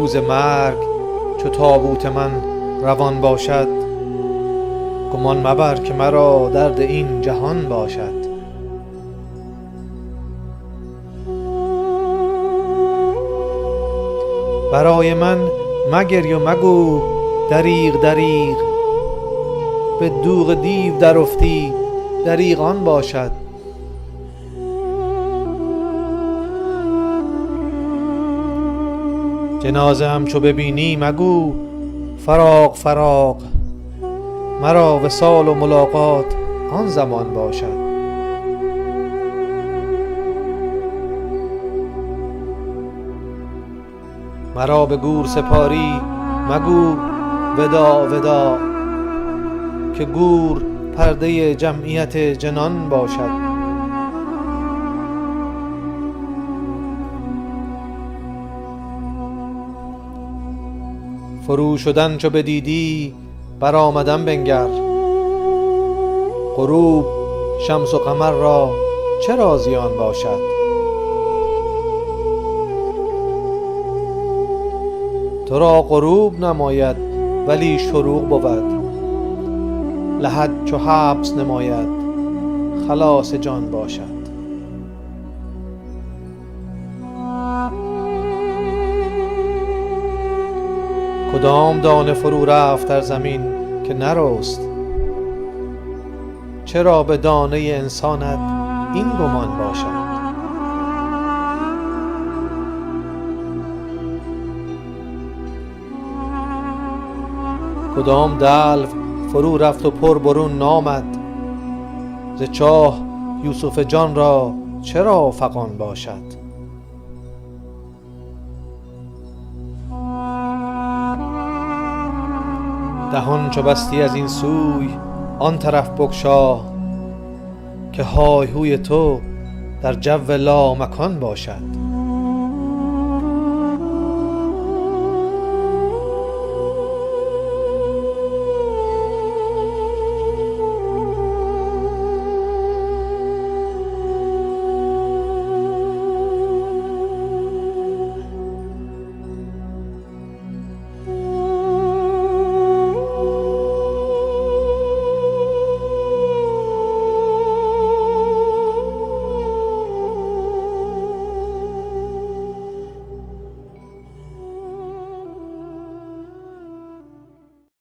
روز مرگ چو تابوت من روان باشد، گمان مبر که مرا درد این جهان باشد. برای من مگری و مگو دریغ دریغ، به دوغ دیو در افتی دریغ آن باشد. جنازه ام چو ببینی مگو فراق فراق، مرا وصال و ملاقات آن زمان باشد. مرا به گور سپاری مگو وداع وداع، که گور پرده جمعیت جنان باشد. فرو شدن چو بدیدی برآمدن بنگر، غروب شمس و قمر را چرا زیان باشد. تو را غروب نماید ولی شروق بود، لحد چو حبس نماید خلاص جان باشد. کدام دانه فرو رفت در زمین که نرست، چرا به دانه انسانت این گمان باشد. کدام دلو فرو رفت و پر برون نامد، ز چاه یوسف جان را چرا فغان باشد. دهان چو بستی از این سوی آن طرف بگشا، که های هوی تو در جو لامکان باشد.